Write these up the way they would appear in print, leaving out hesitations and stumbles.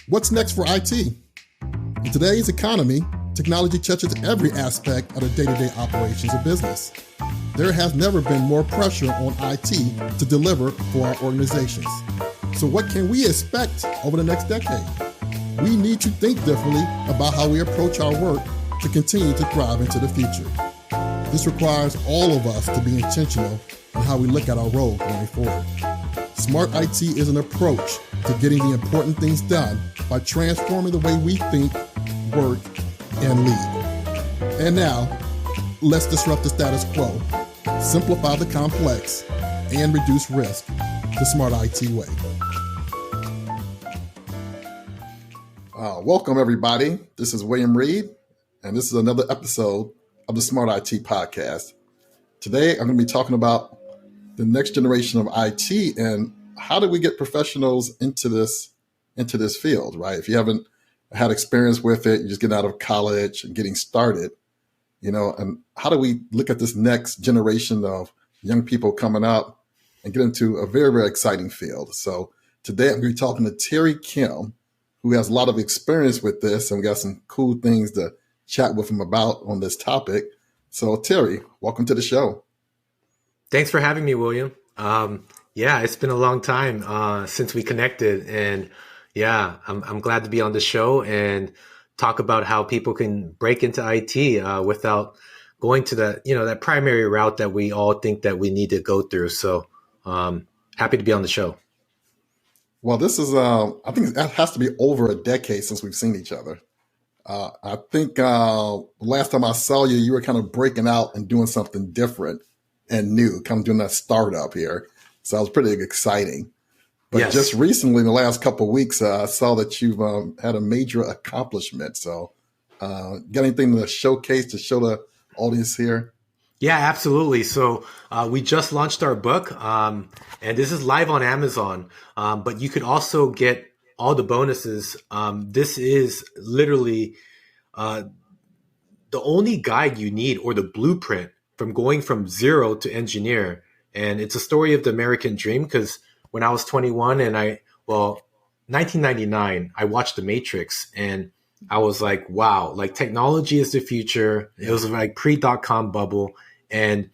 What's next for IT? In today's economy, technology touches every aspect of the day-to-day operations of business. There has never been more pressure on IT to deliver for our organizations. So what can we expect over the next decade? We need to think differently about how we approach our work to continue to thrive into the future. This requires all of us to be intentional in how we look at our role going forward. Smart IT is an approach to getting the important things done by transforming the way we think, work, and lead. And now, let's disrupt the status quo, simplify the complex, and reduce risk the smart IT way. Welcome, everybody. This is William Reed, and this is another episode of the Smart IT Podcast. Today, I'm going to be talking about the next generation of IT and how do we get professionals into this field, right? If you haven't had experience with it, you're just getting out of college and getting started, and how do we look at this next generation of young people coming up and get into a very, very exciting field? So today, I'm going to be talking to Terry Kim, who has a lot of experience with this, and we got some cool things to chat with him about on this topic. So Terry, welcome to the show. Thanks for having me, William. It's been a long time since we connected, and I'm glad to be on the show and talk about how people can break into IT without going to that primary route that we all think that we need to go through. So happy to be on the show. Well, this is I think it has to be over a decade since we've seen each other. I think last time I saw you, you were kind of breaking out and doing something different and new, kind of doing that startup here. So it was pretty exciting. But Yes. Just recently, in the last couple of weeks, I saw that you've had a major accomplishment. So got anything to showcase, to show the audience here? Yeah, absolutely. So we just launched our book, and this is live on Amazon, but you could also get all the bonuses. This is literally the only guide you need, or the blueprint from going from zero to engineer. And it's a story of the American dream, because when I was 21 and 1999, I watched The Matrix, and I was like, wow, like technology is the future. It was like pre-dot-com bubble. And,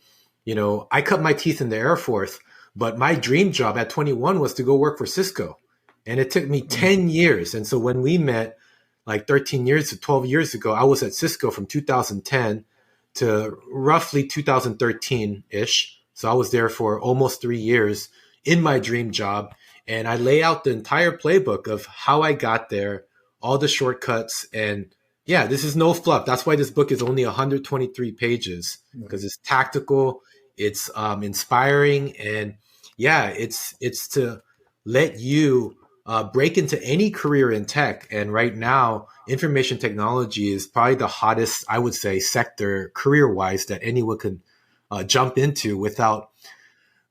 I cut my teeth in the Air Force, but my dream job at 21 was to go work for Cisco. And it took me 10 years. And so when we met like 13 years to 12 years ago, I was at Cisco from 2010 to roughly 2013-ish. So I was there for almost 3 years in my dream job. And I lay out the entire playbook of how I got there, all the shortcuts. And this is no fluff. That's why this book is only 123 pages, because it's tactical, it's inspiring, and it's to let you break into any career in tech. And right now, information technology is probably the hottest, I would say, sector career-wise that anyone can jump into without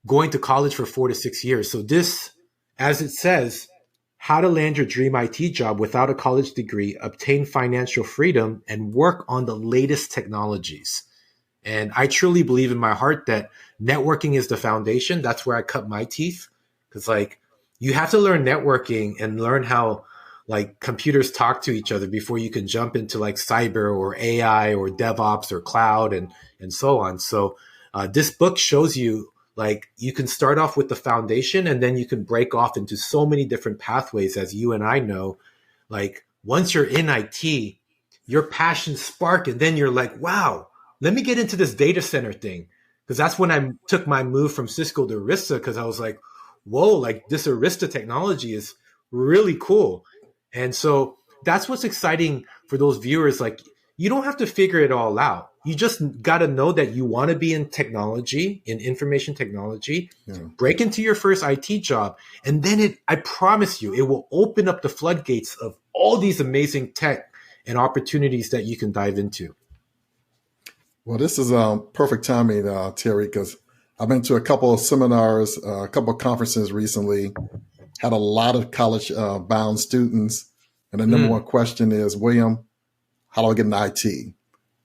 going to college for 4 to 6 years. So this, as it says, how to land your dream IT job without a college degree, obtain financial freedom, and work on the latest technologies. And I truly believe in my heart that networking is the foundation. That's where I cut my teeth, because you have to learn networking and learn how computers talk to each other before you can jump into cyber or AI or DevOps or cloud and so on. So this book shows you you can start off with the foundation, and then you can break off into so many different pathways, as you and I know. Once you're in IT, your passions spark, and then you're like, wow, let me get into this data center thing. Because that's when I took my move from Cisco to Arista, because I was like, whoa, this Arista technology is really cool. And so that's what's exciting for those viewers. You don't have to figure it all out. You just got to know that you want to be in technology, in information technology, break into your first IT job. And then I promise you, it will open up the floodgates of all these amazing tech and opportunities that you can dive into. Well, this is perfect timing, Terry, because I've been to a couple of seminars, a couple of conferences recently, had a lot of college bound students. And the number one question is, William, how do I get into IT?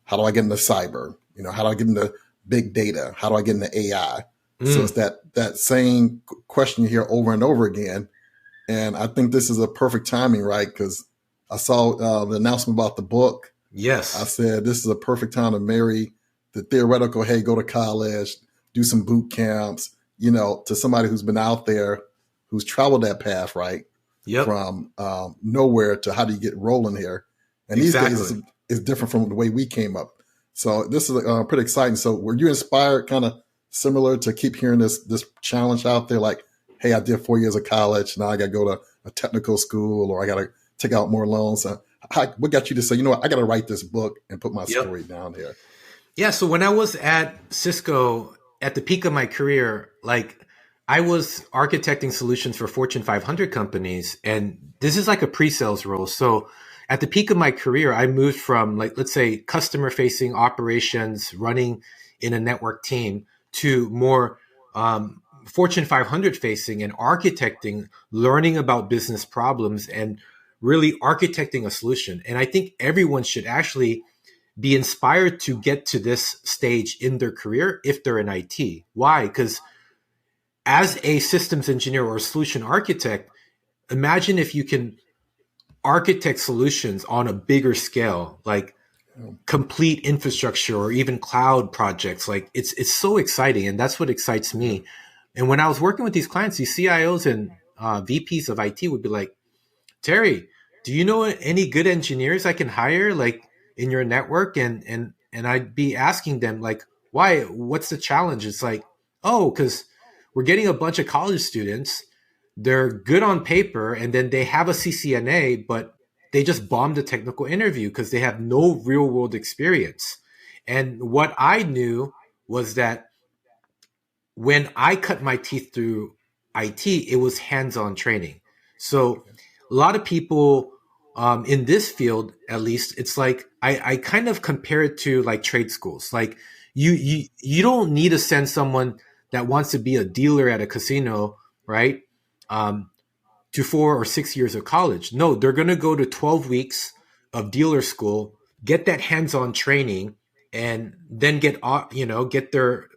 How do I get into cyber? How do I get into big data? How do I get into AI? So it's that same question you hear over and over again. And I think this is a perfect timing, right? Because I saw the announcement about the book. I Yes. said, this is a perfect time to marry the theoretical, hey, go to college, do some boot camps, to somebody who's been out there, who's traveled that path, right? Yep. From nowhere to how do you get rolling here. And these days Exactly. it's different from the way we came up. So this is pretty exciting. So were you inspired kind of similar to keep hearing this challenge out there? Like, hey, I did 4 years of college. Now I got to go to a technical school, or I got to take out more loans. What got you to say, you know what, I got to write this book and put my Yep. story down here? Yeah. So when I was at Cisco at the peak of my career, like I was architecting solutions for Fortune 500 companies, and this is like a pre-sales role. So at the peak of my career, I moved from, like, let's say, customer facing operations, running in a network team, to more Fortune 500 facing and architecting, learning about business problems and really architecting a solution. And I think everyone should actually be inspired to get to this stage in their career if they're in IT. Why? Because as a systems engineer or a solution architect, imagine if you can architect solutions on a bigger scale, like complete infrastructure or even cloud projects. Like it's so exciting, and that's what excites Yeah, me. And when I was working with these clients, these CIOs and VPs of IT would be like, Terry, do you know any good engineers I can hire, like, in your network? And I'd be asking them, like, why? What's the challenge? It's like, oh, because we're getting a bunch of college students. They're good on paper, and then they have a CCNA, but they just bombed the technical interview because they have no real world experience. And what I knew was that when I cut my teeth through IT, it was hands-on training. So a lot of people in this field, at least, it's like I kind of compare it to like trade schools. Like you don't need to send someone that wants to be a dealer at a casino, right? Um, to 4 or 6 years of college. No, they're going to go to 12 weeks of dealer school, get that hands-on training, and then get their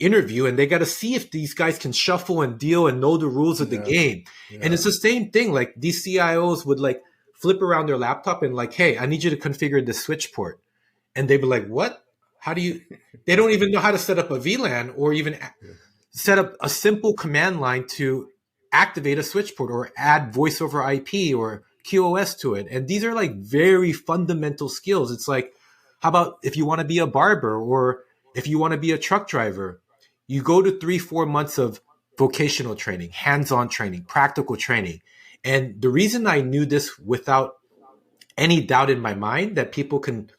interview. And they got to see if these guys can shuffle and deal and know the rules of the yeah, game. And yeah, it's the same thing. Like these CIOs would like flip around their laptop and like, hey, I need you to configure the switch port. And they'd be like, what? How do you? They don't even know how to set up a VLAN or even yeah, set up a simple command line to activate a switch port or add voice over IP or QoS to it. And these are like very fundamental skills. It's like, how about if you want to be a barber or if you want to be a truck driver, you go to 3, 4 months of vocational training, hands-on training, practical training. And the reason I knew this without any doubt in my mind that people can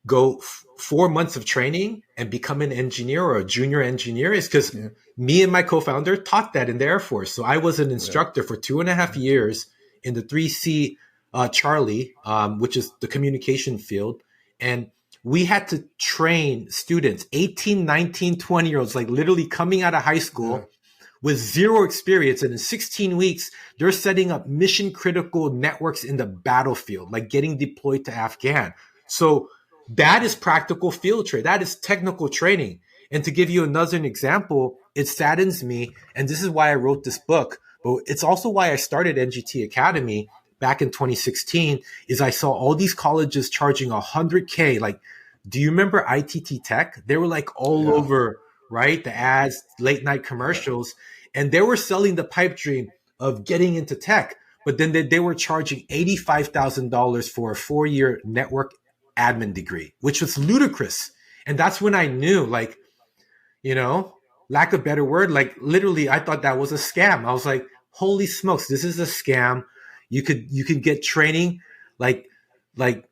go 4 months of training and become an engineer or a junior engineer is because yeah, me and my co-founder taught that in the Air Force. So I was an yeah, instructor for 2.5 years in the 3C Charlie, which is the communication field. And we had to train students, 18, 19, 20-year-olds, like literally coming out of high yeah, school with zero experience. And in 16 weeks, they're setting up mission critical networks in the battlefield, like getting deployed to Afghan. So that is practical field trade. That is technical training. And to give you another example, it saddens me. And this is why I wrote this book, but it's also why I started NGT Academy back in 2016 is I saw all these colleges charging 100K. Like, do you remember ITT Tech? They were like all yeah, over, right? The ads, late night yeah, commercials, and they were selling the pipe dream of getting into tech. But then they were charging $85,000 for a 4 year network admin degree, which was ludicrous. And that's when I knew, like, you know, lack of better word, like literally, I thought that was a scam. I was like, holy smokes, this is a scam. You could get training, like like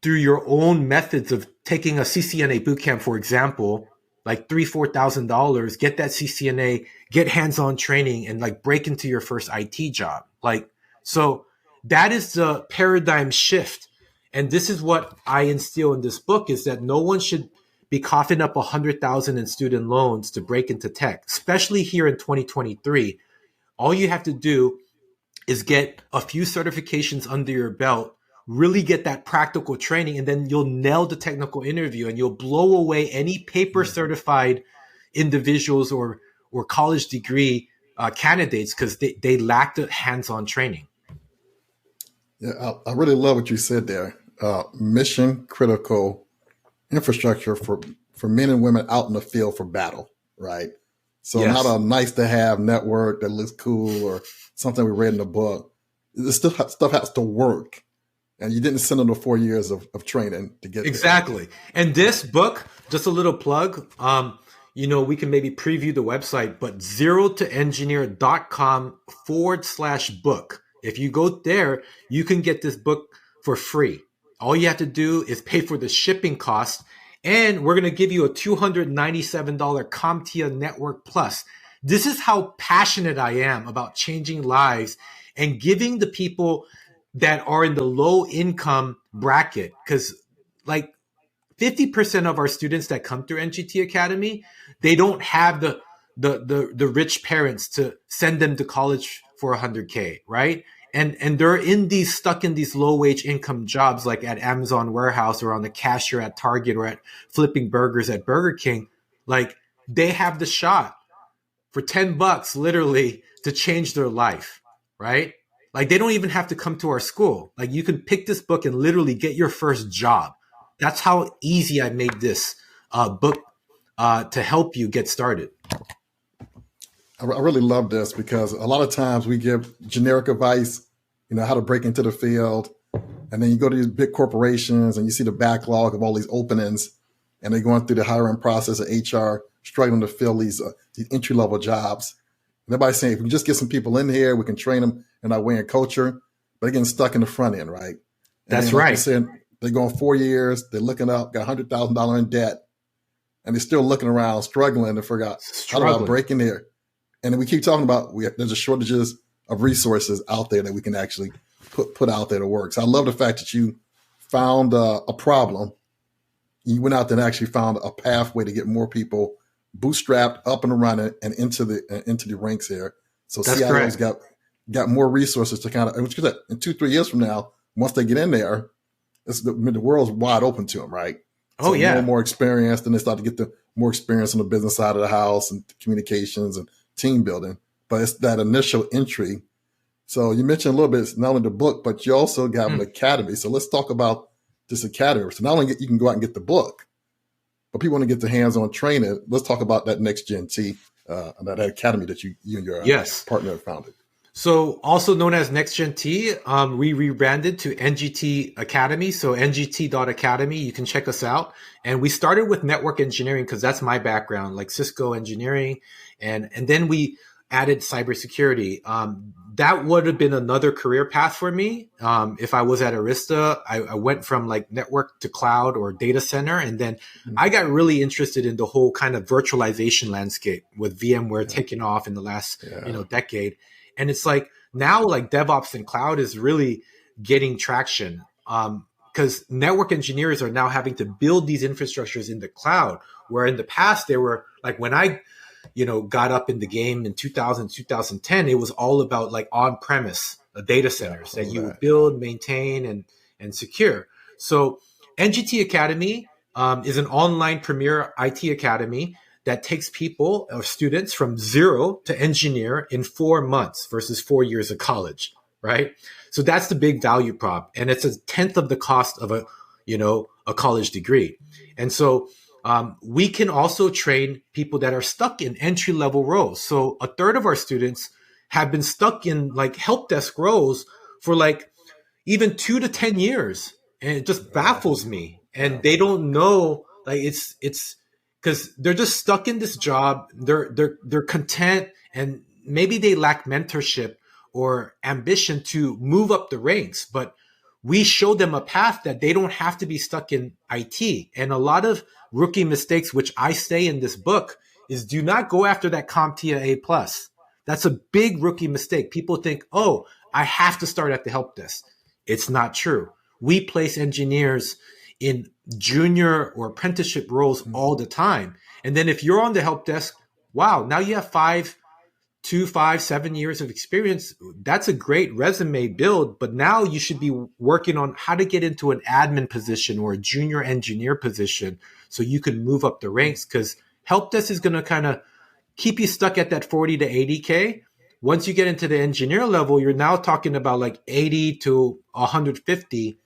through your own methods of taking a CCNA bootcamp, for example, like $3,000, $4,000, get that CCNA, get hands-on training, and like break into your first IT job. Like, so that is the paradigm shift. And this is what I instill in this book is that no one should be coughing up 100,000 in student loans to break into tech, especially here in 2023. All you have to do is get a few certifications under your belt, really get that practical training, and then you'll nail the technical interview and you'll blow away any paper yeah, certified individuals or college degree candidates because they lack the hands-on training. Yeah, I really love what you said there. Mission critical infrastructure for men and women out in the field for battle, right? So Yes. not a nice to have network that looks cool or something we read in the book. This stuff has to work. And you didn't send them to 4 years of training to get exactly there. And this book, just a little plug, we can maybe preview the website, but zerotoengineer.com/book. If you go there, you can get this book for free. All you have to do is pay for the shipping cost. And we're going to give you a $297 CompTIA Network Plus. This is how passionate I am about changing lives and giving the people that are in the low income bracket. Because like 50% of our students that come through NGT Academy, they don't have the rich parents to send them to college for $100K, right? And they're stuck in these low wage income jobs like at Amazon warehouse or on the cashier at Target or at flipping burgers at Burger King. Like they have the shot for $10 literally to change their life, right? Like they don't even have to come to our school. Like you can pick this book and literally get your first job. That's how easy I made this book to help you get started. I really love this because a lot of times we give generic advice, how to break into the field. And then you go to these big corporations and you see the backlog of all these openings and they're going through the hiring process of HR, struggling to fill these entry-level jobs. And everybody's saying, if we just get some people in here, we can train them in our way and culture, but they're getting stuck in the front end, right? That's right. Like you said, they're going 4 years, they're looking up, got $100,000 in debt, and they're still looking around, struggling to figure out how do I break in there. And then we keep talking about there's a shortages of resources out there that we can actually put out there to work. So I love the fact that you found a problem. You went out there and actually found a pathway to get more people bootstrapped up and running and into the ranks here. So That's CIOs correct. got more resources to kind of, which is in 2-3 years from now, once they get in there, the world's wide open to them, right? So yeah. More experience, then they start to get the more experience on the business side of the house and communications and team building. But it's that initial entry. So you mentioned a little bit, not only the book, but you also got an academy. So let's talk about this academy. So not only you can go out and get the book, but people want to get their hands-on training. Let's talk about that NexGenT, that academy that you and your partner have founded. So also known as NexGenT, we rebranded to NGT Academy. So NGT.Academy, you can check us out. And we started with network engineering because that's my background, like Cisco engineering. And then we added cybersecurity. That would have been another career path for me. If I was at Arista, I went from like network to cloud or data center. And then I got really interested in the whole kind of virtualization landscape with VMware taking off in the last decade. And it's like now like DevOps and cloud is really getting traction because network engineers are now having to build these infrastructures in the cloud, where in the past they were like when I got up in the game in 2000, 2010, it was all about like on-premise data centers that you would build, maintain, and secure. So NGT Academy is an online premier IT academy that takes people or students from zero to engineer in 4 months versus 4 years of college, right? So that's the big value prop. And it's 1/10 of the cost of a college degree. And so we can also train people that are stuck in entry-level roles. So 1/3 of our students have been stuck in like help desk roles for like even 2 to 10 years. And it just baffles me. And they don't know, like it's because they're just stuck in this job. They're content, and maybe they lack mentorship or ambition to move up the ranks. But we show them a path that they don't have to be stuck in IT. And a lot of rookie mistakes, which I say in this book, is do not go after that CompTIA A+. That's a big rookie mistake. People think, oh, I have to start at the help desk. It's not true. We place engineers in junior or apprenticeship roles all the time. And then if you're on the help desk, wow, now you have 7 years of experience. That's a great resume build, but now you should be working on how to get into an admin position or a junior engineer position so you can move up the ranks, because help desk is going to kind of keep you stuck at that 40 to 80K. Once you get into the engineer level, you're now talking about like 80 to 150.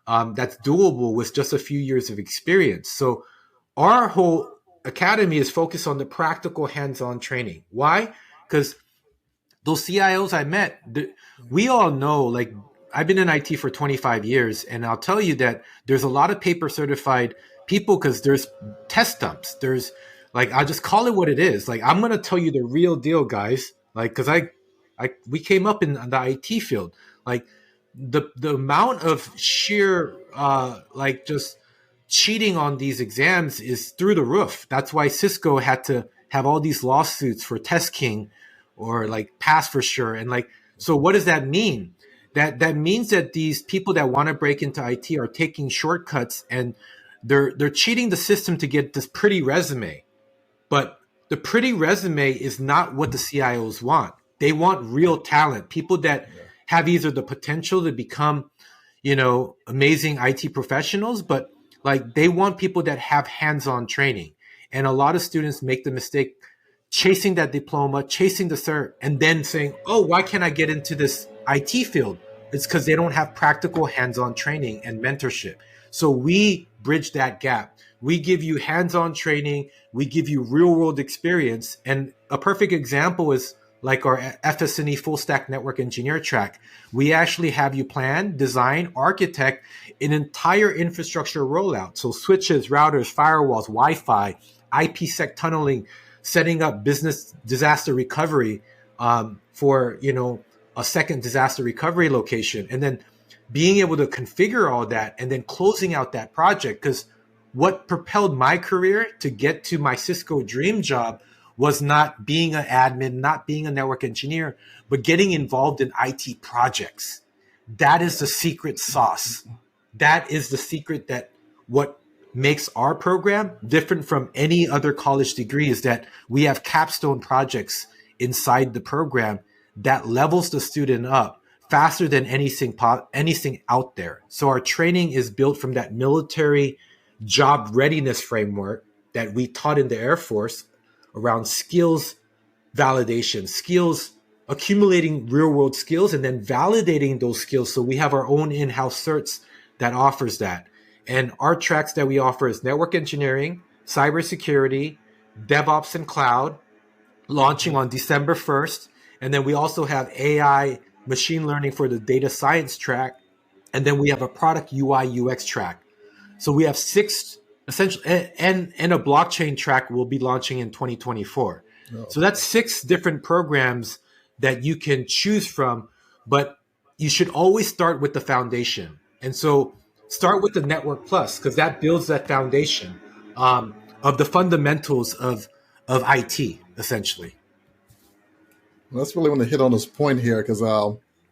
That's doable with just a few years of experience. So our whole academy is focused on the practical hands-on training. Why? Because those CIOs I met, we all know, like, I've been in IT for 25 years, and I'll tell you that there's a lot of paper certified people because there's test dumps. There's, like, I'll just call it what it is. Like, I'm going to tell you the real deal, guys. Like, because we came up in the IT field. Like, the amount of sheer, like, just cheating on these exams is through the roof. That's why Cisco had to have all these lawsuits for Test King or like Pass for Sure. And like, so what does that mean? That means that these people that want to break into IT are taking shortcuts, and they're cheating the system to get this pretty resume. But the pretty resume is not what the CIOs want. They want real talent, people that have either the potential to become, amazing IT professionals, but like they want people that have hands-on training. And a lot of students make the mistake chasing that diploma, chasing the cert, and then saying, oh, why can't I get into this IT field? It's because they don't have practical hands-on training and mentorship. So we bridge that gap. We give you hands-on training. We give you real-world experience. And a perfect example is like our FS&E full stack network engineer track. We actually have you plan, design, architect an entire infrastructure rollout. So switches, routers, firewalls, Wi-Fi, IPsec tunneling, setting up business disaster recovery for, a second disaster recovery location, and then being able to configure all that and then closing out that project. Because what propelled my career to get to my Cisco dream job was not being an admin, not being a network engineer, but getting involved in IT projects. That is the secret sauce. That is the secret that what makes our program different from any other college degree is that we have capstone projects inside the program that levels the student up faster than anything out there. So our training is built from that military job readiness framework that we taught in the Air Force around skills validation, skills, accumulating real world skills, and then validating those skills. So we have our own in-house certs that offers that. And our tracks that we offer is network engineering, cybersecurity, DevOps and cloud, launching on December 1st. And then we also have AI, machine learning for the data science track. And then we have a product UI UX track. So we have 6 essentially, and a blockchain track will be launching in 2024. Oh. So that's 6 different programs that you can choose from, but you should always start with the foundation. And so start with the Network Plus, because that builds that foundation of the fundamentals of IT, essentially. Well, that's really want to hit on this point here, because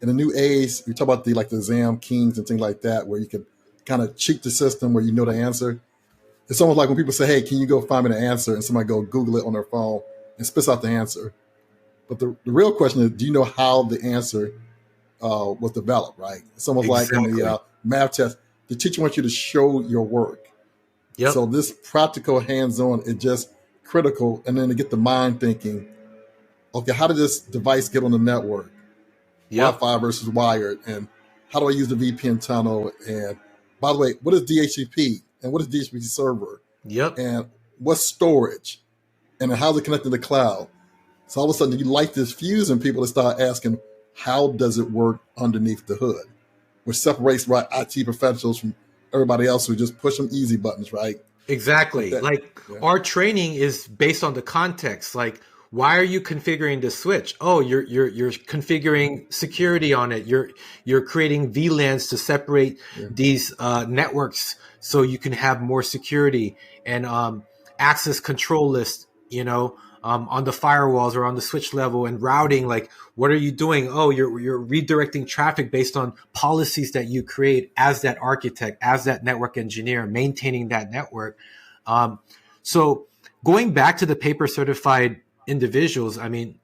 in the new age, we talk about the exam kings and things like that, where you can kind of cheat the system where you know the answer. It's almost like when people say, hey, can you go find me the answer? And somebody go Google it on their phone and spits out the answer. But the real question is, do you know how the answer was developed, right? It's almost exactly. Like in the math test, the teacher wants you to show your work. Yep. So this practical hands-on is just critical. And then to get the mind thinking, okay, how did this device get on the network? Yep. Wi-Fi versus wired. And how do I use the VPN tunnel? And by the way, what is DHCP? And what is DHCP server? Yep. And what's storage? And then how's it connected to the cloud? So all of a sudden you light this fuse in people to start asking, how does it work underneath the hood? Which separates IT professionals from everybody else who just push them easy buttons, right? Exactly. Our training is based on the context. Like, why are you configuring the switch? Oh, you're configuring security on it. You're creating VLANs to separate these networks so you can have more security and access control list, on the firewalls or on the switch level, and routing. Like, what are you doing? Oh, you're redirecting traffic based on policies that you create as that architect, as that network engineer, maintaining that network. So going back to the paper certified individuals, I mean,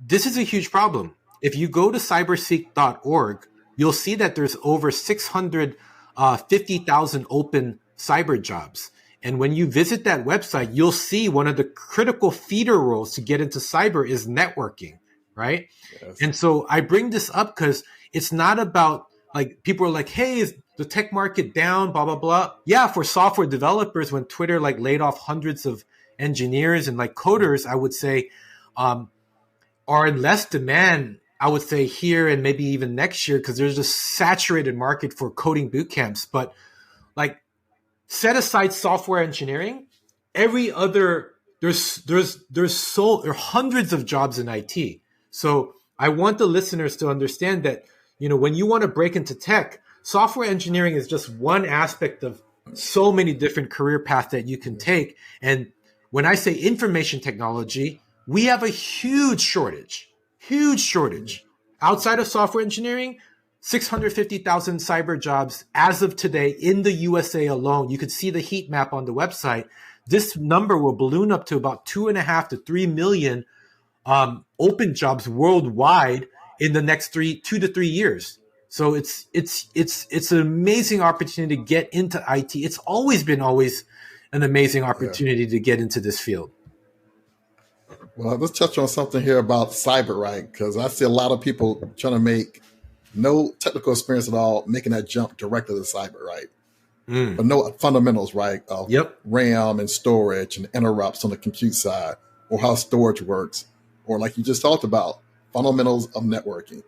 this is a huge problem. If you go to cyberseek.org, you'll see that there's over 650,000 open cyber jobs. And when you visit that website, you'll see one of the critical feeder roles to get into cyber is networking, right? Yes. And so I bring this up because it's not about like people are like, hey, is the tech market down, blah, blah, blah. Yeah, for software developers, when Twitter like laid off hundreds of engineers and like coders, I would say are in less demand, I would say here and maybe even next year, because there's a saturated market for coding boot camps. But like set aside software engineering, every other there are hundreds of jobs in IT. So I want the listeners to understand that, you know, when you want to break into tech, software engineering is just one aspect of so many different career paths that you can take. And when I say information technology, we have a huge shortage. Outside of software engineering, 650,000 cyber jobs as of today in the USA alone. You could see the heat map on the website. This number will balloon up to about 2.5 to 3 million open jobs worldwide in the next 2 to 3 years. So it's an amazing opportunity to get into IT. It's always been an amazing opportunity to get into this field. Well, let's touch on something here about cyber, right? Because I see a lot of people trying to make no technical experience at all, making that jump directly to cyber, right? But no fundamentals, right? Of RAM and storage and interrupts on the compute side, or how storage works, or like you just talked about, fundamentals of networking.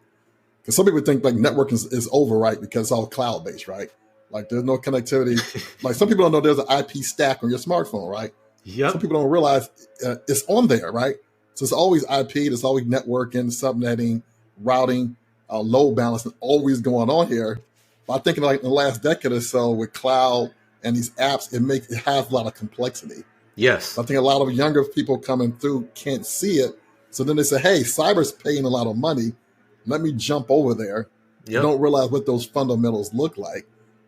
Because some people think like networking is over, right? Because it's all cloud based, right? Like there's no connectivity. Like some people don't know there's an IP stack on your smartphone, right? Some people don't realize it's on there, right? So it's always IP, there's always networking, subnetting, routing, load balancing, always going on here. But I think like in the last decade or so with cloud and these apps, it has a lot of complexity. Yes. I think a lot of younger people coming through can't see it. So then they say, hey, cyber's paying a lot of money. Let me jump over there. You don't realize what those fundamentals look like.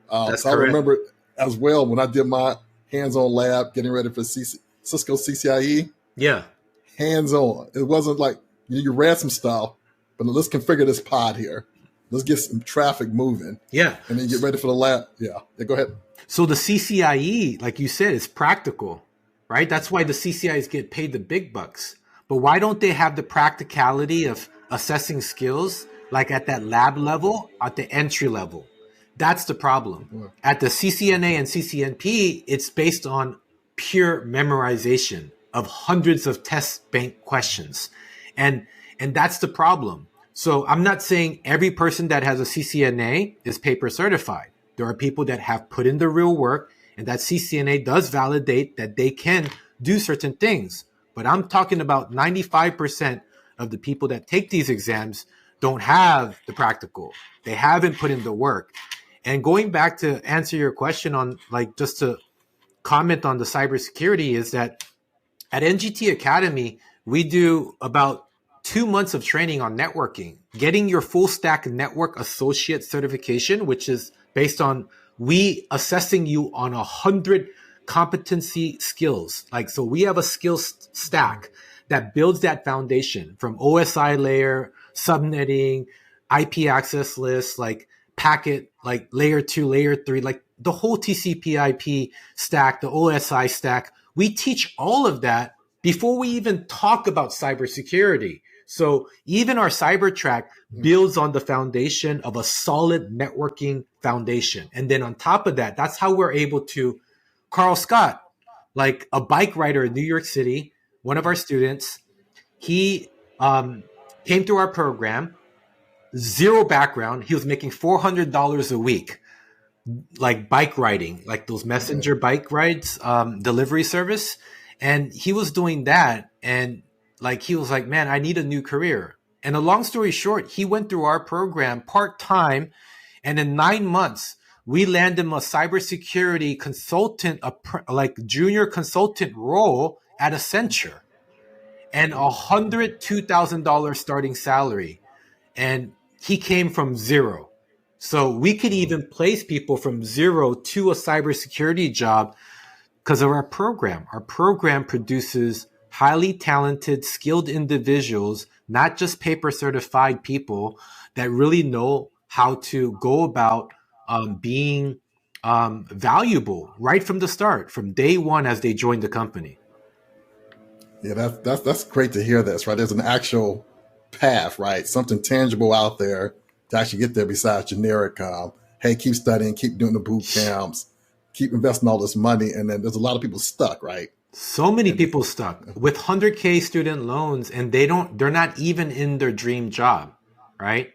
That's so correct. I remember as well when I did my hands-on lab, getting ready for Cisco CCIE. Yeah. Hands-on. It wasn't like you read some stuff, but let's configure this pod here. Let's get some traffic moving. Yeah. And then get ready for the lab. Yeah, go ahead. So the CCIE, like you said, is practical, right? That's why the CCIEs get paid the big bucks. But why don't they have the practicality of assessing skills like at that lab level, at the entry level? That's the problem. Yeah. At the CCNA and CCNP, it's based on pure memorization of hundreds of test bank questions. And that's the problem. So I'm not saying every person that has a CCNA is paper certified. There are people that have put in the real work, and that CCNA does validate that they can do certain things. But I'm talking about 95% of the people that take these exams don't have the practical. They haven't put in the work. And going back to answer your question on, like, just to comment on the cybersecurity, is that at NGT Academy, we do about 2 months of training on networking, getting your full stack network associate certification, which is based on we assessing you on 100 competency skills. Like, so we have a skills stack that builds that foundation from OSI layer, subnetting, IP access lists, like packet, like layer 2, layer 3, like the whole TCP IP stack, the OSI stack. We teach all of that before we even talk about cybersecurity. So even our cyber track builds on the foundation of a solid networking foundation. And then on top of that, that's how we're able to, Carl Scott, like a bike rider in New York City, one of our students, he came through our program, zero background. He was making $400 a week, like bike riding, like those messenger bike rides, delivery service. And he was doing that. And like, he was like, man, I need a new career. And a long story short, he went through our program part-time. And in 9 months, we landed him a cybersecurity consultant, like junior consultant role at Accenture, and $102,000 starting salary. And he came from zero. So we could even place people from zero to a cybersecurity job because of our program. Our program produces highly talented, skilled individuals, not just paper certified people that really know how to go about being valuable right from the start, from day one as they joined the company. Yeah, that's great to hear this, right? There's an actual path, right? Something tangible out there to actually get there besides generic, hey, keep studying, keep doing the boot camps, keep investing all this money. And then there's a lot of people stuck, right? So many people stuck with 100K student loans, and they're not even in their dream job, right?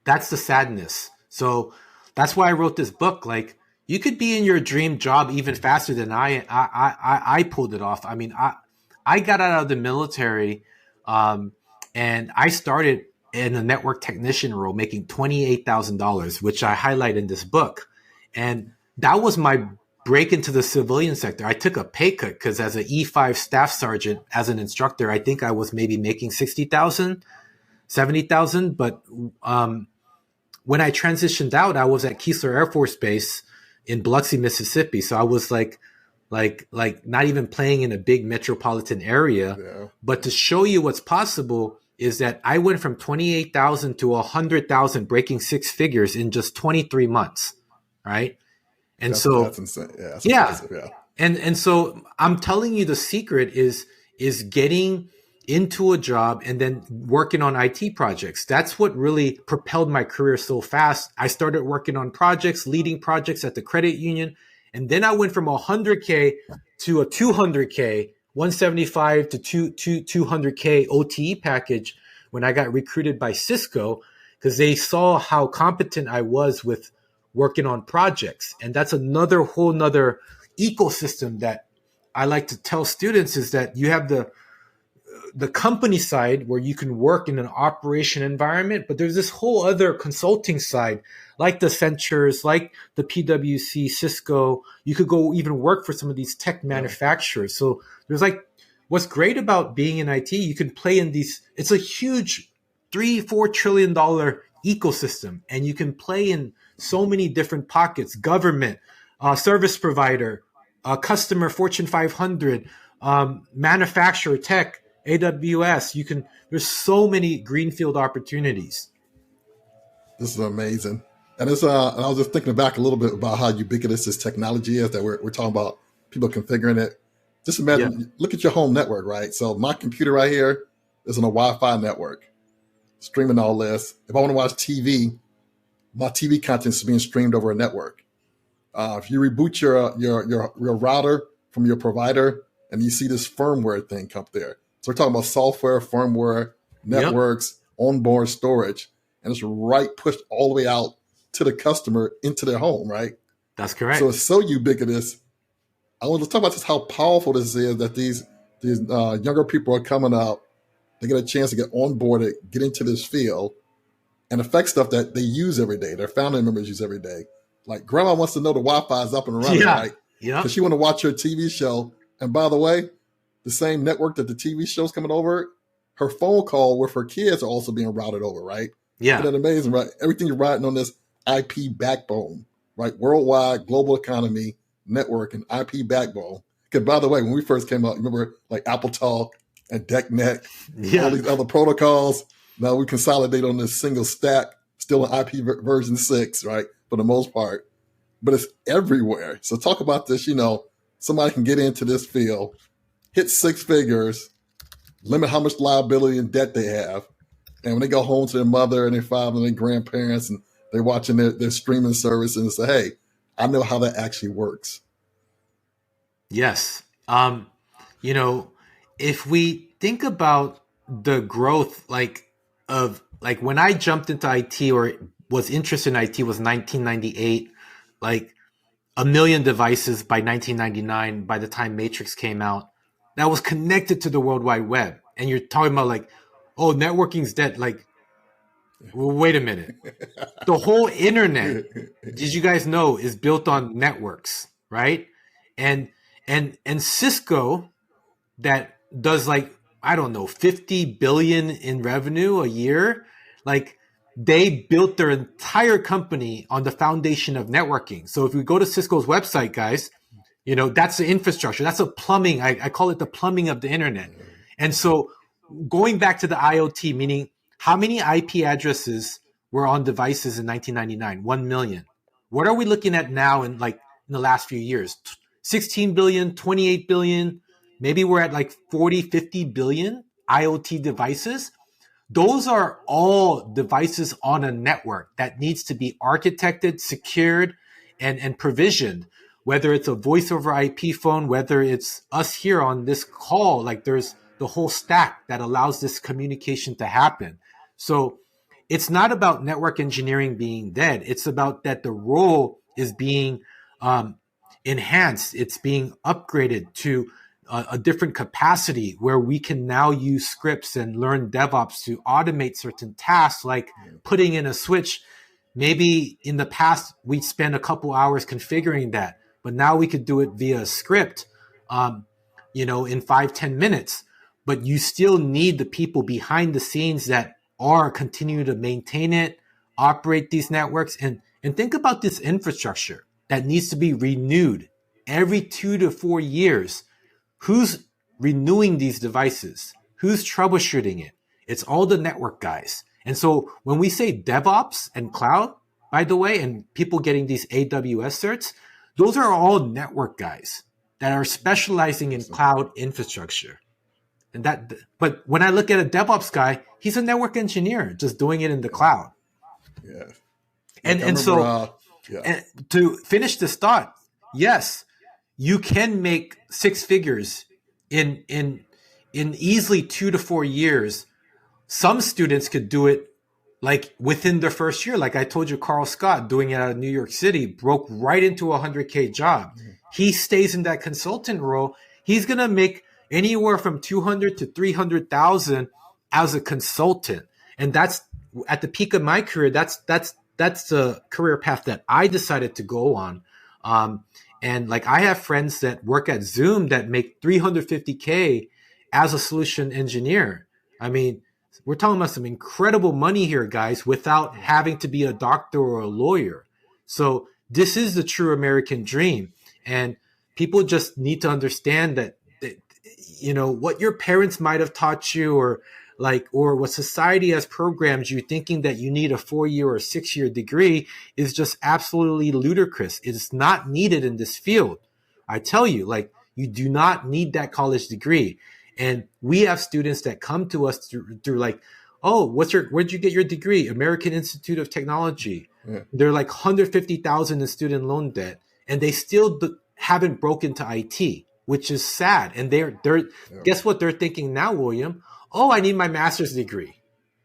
That's the sadness. So that's why I wrote this book. Like, you could be in your dream job even faster than I pulled it off. I mean, I got out of the military, and I started in a network technician role, making $28,000, which I highlight in this book. And that was my break into the civilian sector. I took a pay cut because as an E5 staff sergeant, as an instructor, I think I was maybe making 60,000, 70,000. But when I transitioned out, I was at Keesler Air Force Base in Biloxi, Mississippi. So I was like not even playing in a big metropolitan area. Yeah. But to show you what's possible is that I went from 28,000 to 100,000, breaking six figures in just 23 months, right? And that's insane. Yeah, that's impressive. Yeah. And so I'm telling you, the secret is getting into a job and then working on IT projects. That's what really propelled my career so fast. I started working on projects, leading projects at the credit union. And then I went from 100K to a 200K, 175 to 200K OTE package when I got recruited by Cisco, because they saw how competent I was with working on projects. And that's whole nother ecosystem that I like to tell students, is that you have the company side where you can work in an operation environment, but there's this whole other consulting side, like the Accenture, like the PwC, Cisco. You could go even work for some of these tech manufacturers. So there's what's great about being in IT, you can play in these, it's a huge $3-4 trillion ecosystem, and you can play in so many different pockets: government, service provider, customer, Fortune 500, manufacturer, tech, AWS. There's so many greenfield opportunities. This is amazing. And and I was just thinking back a little bit about how ubiquitous this technology is, that we're talking about people configuring it. Just imagine, look at your home network, right? So my computer right here is on a Wi-Fi network, streaming all this. If I want to watch TV, my TV content is being streamed over a network. If you reboot your router from your provider, and you see this firmware thing come up there. So we're talking about software, firmware, networks, onboard storage, and it's pushed all the way out to the customer into their home, right? That's correct. So it's so ubiquitous. I want to talk about just how powerful this is, that these younger people are coming up. They get a chance to get onboarded, get into this field, and affect stuff that they use every day, their family members use every day. Like, grandma wants to know the Wi-Fi is up and running, right? Yeah. Because she want to watch her TV show. And by the way, the same network that the TV show's coming over, her phone call with her kids are also being routed over, right? Yeah. Isn't that amazing, right? Everything you're riding on this IP backbone, right? Worldwide, global economy, network, and IP backbone. Because by the way, when we first came out, remember like Apple Talk and DECnet, all these other protocols. Now we consolidate on this single stack, still in IP version 6, right? For the most part. But it's everywhere. So talk about this, somebody can get into this field, hit six figures, limit how much liability and debt they have. And when they go home to their mother and their father and their grandparents, and they're watching their streaming service, and say, hey, I know how that actually works. Yes. If we think about the growth, when I jumped into IT or was interested in IT was 1998, like 1 million devices by 1999, by the time Matrix came out, that was connected to the World Wide Web. And you're talking about networking's dead. Like, well, wait a minute. The whole internet, did you guys know, is built on networks, right? And Cisco, that does 50 billion in revenue a year, they built their entire company on the foundation of networking. So if we go to Cisco's website, guys, that's the infrastructure. That's a plumbing. I call it the plumbing of the internet. And so going back to the IoT, meaning how many IP addresses were on devices in 1999? 1 million. What are we looking at now in in the last few years. 16 billion, 28 billion, maybe we're at like 40, 50 billion IoT devices. Those are all devices on a network that needs to be architected, secured, and provisioned. Whether it's a voice over IP phone, whether it's us here on this call, like there's the whole stack that allows this communication to happen. So it's not about network engineering being dead. It's about that the role is being um, enhanced. It's being upgraded to a different capacity where we can now use scripts and learn DevOps to automate certain tasks, like putting in a switch. Maybe in the past, we'd spend a couple hours configuring that, but now we could do it via script, in 5-10 minutes. But you still need the people behind the scenes that are continuing to maintain it, operate these networks, and think about this infrastructure that needs to be renewed every 2 to 4 years. Who's renewing these devices? Who's troubleshooting it? It's all the network guys. And so when we say DevOps and cloud, by the way, and people getting these AWS certs, those are all network guys that are specializing in cloud infrastructure. But when I look at a DevOps guy, he's a network engineer just doing it in the cloud. Yeah. And to finish this thought, yes, you can make six figures in easily 2 to 4 years. Some students could do it like within their first year. Like I told you, Carl Scott doing it out of New York City broke right into a 100K job. Mm-hmm. He stays in that consultant role. He's going to make anywhere from 200 to 300,000 as a consultant. And that's at the peak of my career. That's the career path that I decided to go on. And like I have friends that work at Zoom that make 350K as a solution engineer. I mean, we're talking about some incredible money here, guys, without having to be a doctor or a lawyer. So this is the true American dream. And people just need to understand that what your parents might have taught you or what society has programmed you thinking that you need a 4-year or 6-year degree is just absolutely ludicrous. It's not needed in this field. I tell you, you do not need that college degree. And we have students that come to us through like, oh, where'd you get your degree? American Institute of Technology. Yeah. They're like 150,000 in student loan debt, and they still haven't broken to IT, which is sad. And they're guess what they're thinking now, William? Oh, I need my master's degree.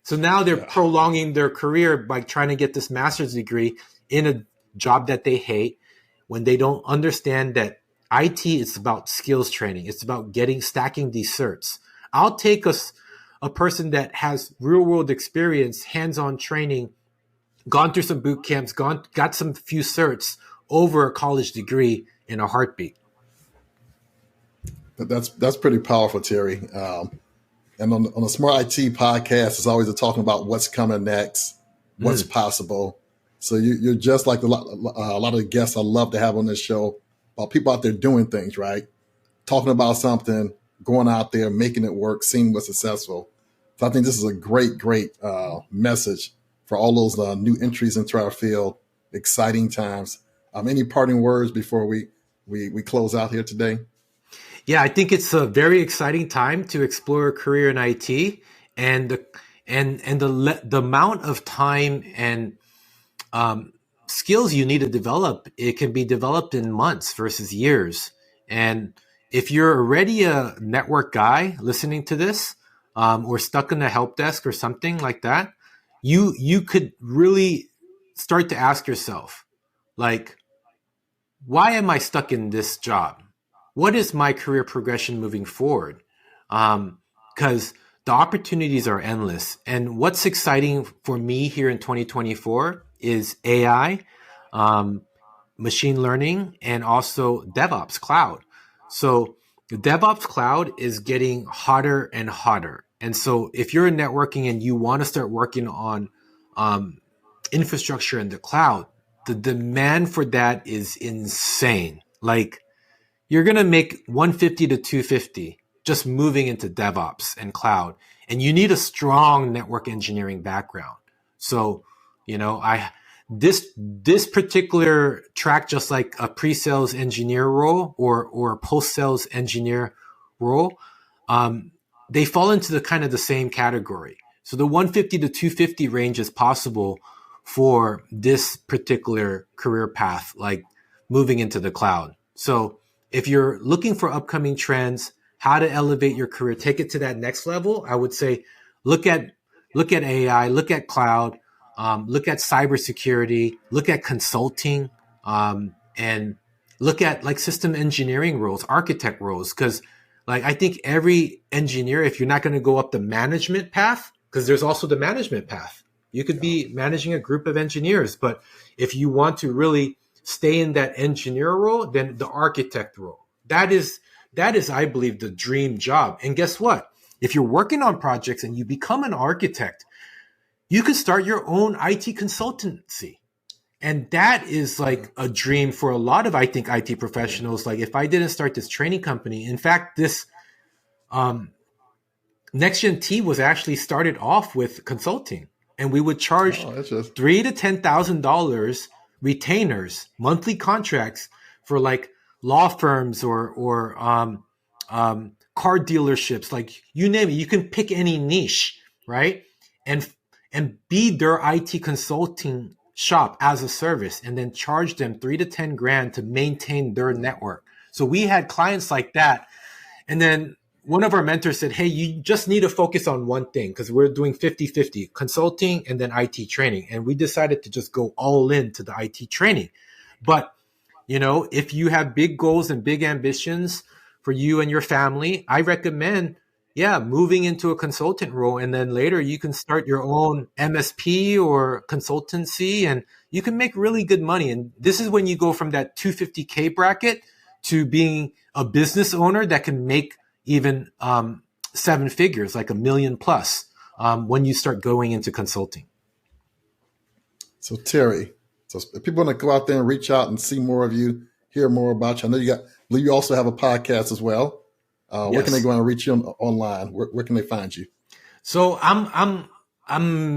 So now they're prolonging their career by trying to get this master's degree in a job that they hate, when they don't understand that IT is about skills training. It's about stacking these certs. I'll take a person that has real world experience, hands-on training, gone through some boot camps, got some few certs over a college degree in a heartbeat. That's pretty powerful, Terry. And on the Smart IT podcast, it's always talking about what's coming next, what's possible. So you're just like a lot of the guests I love to have on this show, about people out there doing things, right? Talking about something, going out there, making it work, seeing what's successful. So I think this is a great message for all those new entries into our field. Exciting times. Any parting words before we close out here today? Yeah, I think it's a very exciting time to explore a career in IT, and the amount of time and skills you need to develop, it can be developed in months versus years. And if you're already a network guy listening to this, or stuck in the help desk or something like that, you could really start to ask yourself, like, why am I stuck in this job? What is my career progression moving forward? Because the opportunities are endless. And what's exciting for me here in 2024 is AI, machine learning, and also DevOps cloud. So the DevOps cloud is getting hotter and hotter. And so if you're in networking and you want to start working on infrastructure in the cloud, the demand for that is insane. Like, you're going to make 150 to 250 just moving into DevOps and cloud. And you need a strong network engineering background. So, this particular track, just like a pre-sales engineer role or a post-sales engineer role, they fall into the kind of the same category. So the 150 to 250 range is possible for this particular career path, like moving into the cloud. So if you're looking for upcoming trends, how to elevate your career, take it to that next level, I would say look at AI, look at cloud, look at cybersecurity, look at consulting, and look at like system engineering roles, architect roles. Because like I think every engineer, if you're not going to go up the management path, because there's also the management path. You could be managing a group of engineers, but if you want to really stay in that engineer role, then the architect role. That is, I believe, the dream job. And guess what? If you're working on projects and you become an architect, you could start your own IT consultancy. And that is like a dream for a lot of, I think, IT professionals. Like if I didn't start this training company, in fact, this NexGenT was actually started off with consulting, and we would charge $3,000 to $10,000 retainers, monthly contracts for like law firms or car dealerships, like you name it. You can pick any niche, right? And be their IT consulting shop as a service, and then charge them $3,000 to $10,000 to maintain their network. So we had clients like that, and then one of our mentors said, hey, you just need to focus on one thing, because we're doing 50-50 consulting and then IT training. And we decided to just go all in to the IT training. But, you know, if you have big goals and big ambitions for you and your family, I recommend, moving into a consultant role. And then later you can start your own MSP or consultancy, and you can make really good money. And this is when you go from that 250K bracket to being a business owner that can make even 7 figures, like $1 million plus, when you start going into consulting. So Terry, if people want to go out there and reach out and see more of you, hear more about you, I know believe you also have a podcast as well. Yes. Where can they go and reach you online? Where can they find you? So I'm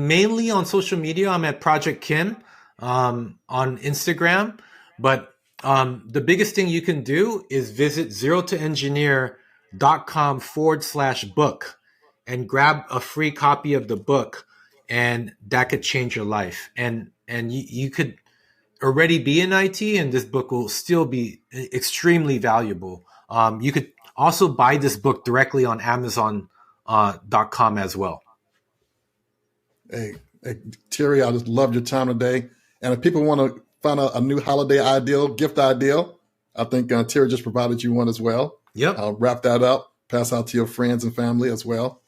mainly on social media. I'm at Project Kim on Instagram, but the biggest thing you can do is visit zerotoengineer.com/book and grab a free copy of the book, and that could change your life. And you could already be in IT, and this book will still be extremely valuable. You could also buy this book directly on Amazon.com as well. Hey, Terry, I just loved your time today. And if people want to find a new holiday gift ideal, I think Terry just provided you one as well. Yep. Wrap that up, pass out to your friends and family as well.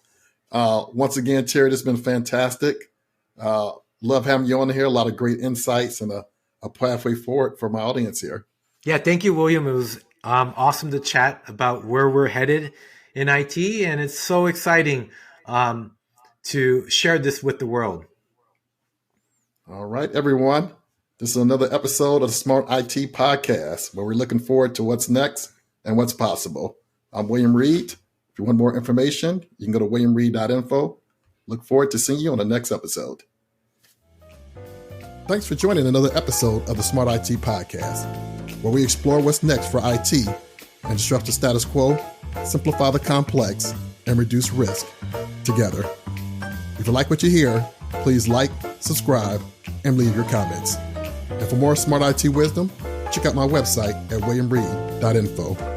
Once again, Terry, this has been fantastic. Love having you on here. A lot of great insights and a pathway forward for my audience here. Yeah, thank you, William. It was awesome to chat about where we're headed in IT, and it's so exciting to share this with the world. All right, everyone. This is another episode of the Smart IT Podcast, where we're looking forward to what's next and what's possible. I'm William Reed. If you want more information, you can go to williamreed.info. Look forward to seeing you on the next episode. Thanks for joining another episode of the Smart IT Podcast, where we explore what's next for IT and disrupt the status quo, simplify the complex, and reduce risk together. If you like what you hear, please like, subscribe, and leave your comments. And for more Smart IT wisdom, check out my website at williamreed.info.